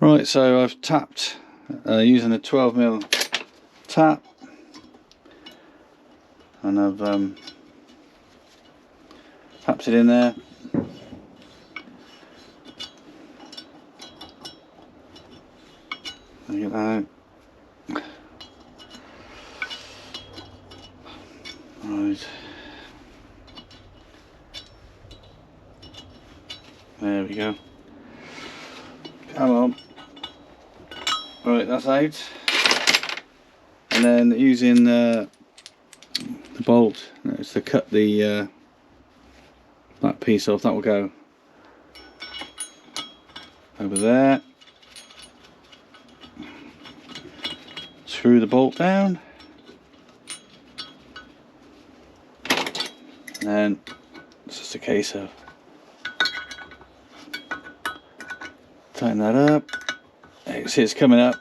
Right, so I've tapped using a 12mm tap, and I've tapped it in there. Get that out. Right. There we go. Come on. Right, that's out. And then using the bolt, it's to cut the that piece off. That will go over there. Screw the bolt down. And then it's just a case of tighten that up. You can see it's coming up.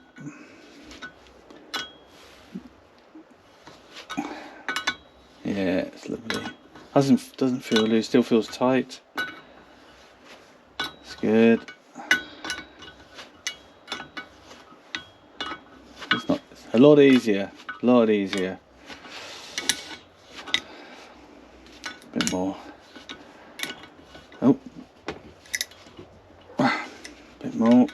Yeah, it's lovely. Doesn't feel loose. Still feels tight. It's good. It's not. It's a lot easier. A lot easier. A bit more. Oh. A bit more.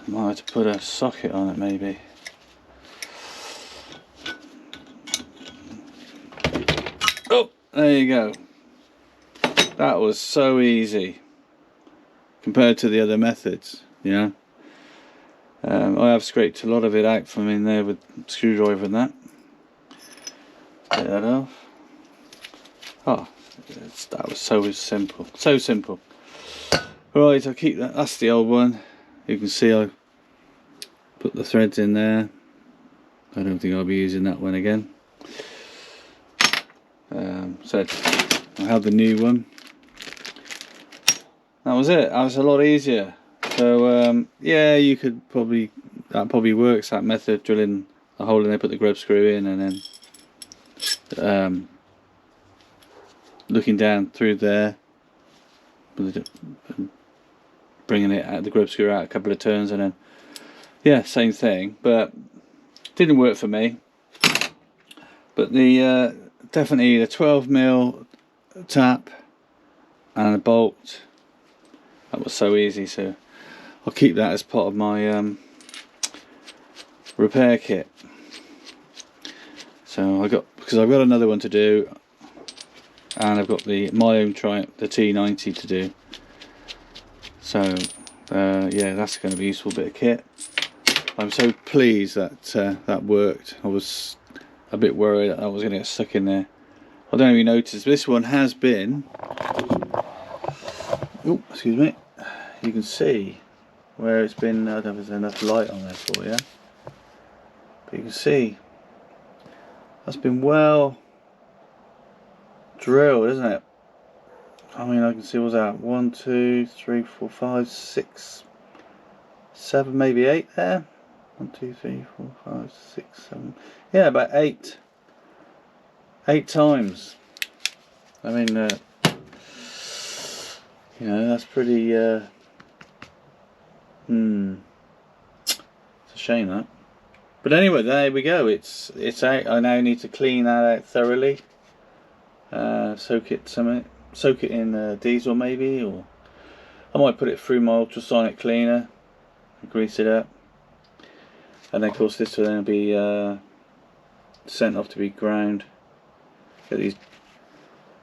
Might have to put a socket on it maybe. Oh, there you go. That was so easy compared to the other methods, yeah. I have scraped a lot of it out from in there with a screwdriver and that. Take that off. Oh, that was so simple. So simple. Right, I'll keep that. That's the old one. You can see I put the threads in there. I don't think I'll be using that one again. So I have the new one. That was it. That was a lot easier. So yeah, you could probably, that probably works, that method, drilling a hole in there, put the grub screw in, and then looking down through there, bringing it out, the grub screw out a couple of turns, and then yeah, same thing. But didn't work for me. But the definitely the 12mm tap and a bolt, that was so easy. So I'll keep that as part of my repair kit. So because I've got another one to do, and I've got my own Triumph, the T90 to do. So yeah, that's going to be a useful bit of kit. I'm so pleased that that worked. I was a bit worried that I was going to get stuck in there. I don't know if you noticed, this one has been, oh, excuse me, you can see where it's been. I don't know if there's enough light on there for you, but you can see that's been well drilled, isn't it? I mean, I can see, what's that, 1, 2, 3, 4, 5, 6, 7, maybe 8 there. 1, 2, 3, 4, 5, 6, 7. Yeah, about 8 times. I mean, you know, that's pretty. It's a shame that. But anyway, there we go. It's out. I now need to clean that out thoroughly. Soak it in diesel maybe, or I might put it through my ultrasonic cleaner, grease it up. And then of course this will then be sent off to be ground. Get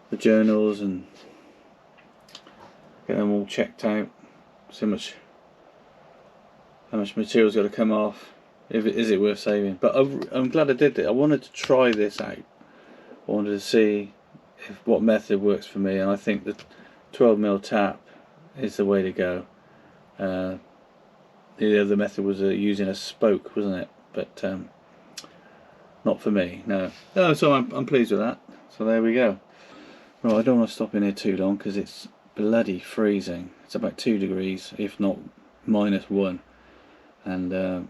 the journals and get them all checked out. See how much material's got to come off. Is it worth saving? But I'm glad I did it. I wanted to try this out. I wanted to see what method works for me, and I think the 12mm tap is the way to go. The other method was using a spoke, wasn't it? But not for me, no. So I'm pleased with that. So there we go. Right, I don't want to stop in here too long because it's bloody freezing. It's about 2 degrees, if not -1. And I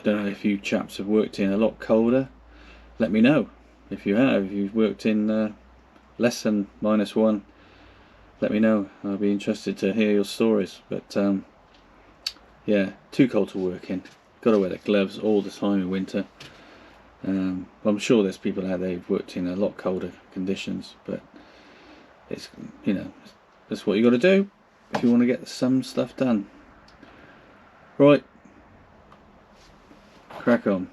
don't know if you chaps have worked in a lot colder. Let me know if you have. If you've worked in less than -1. let me know. I'll be interested to hear your stories. But yeah, too cold to work in. Got to wear the gloves all the time in winter. I'm sure there's people out there who've worked in a lot colder conditions, but it's, you know, that's what you got to do if you want to get some stuff done. Right, crack on.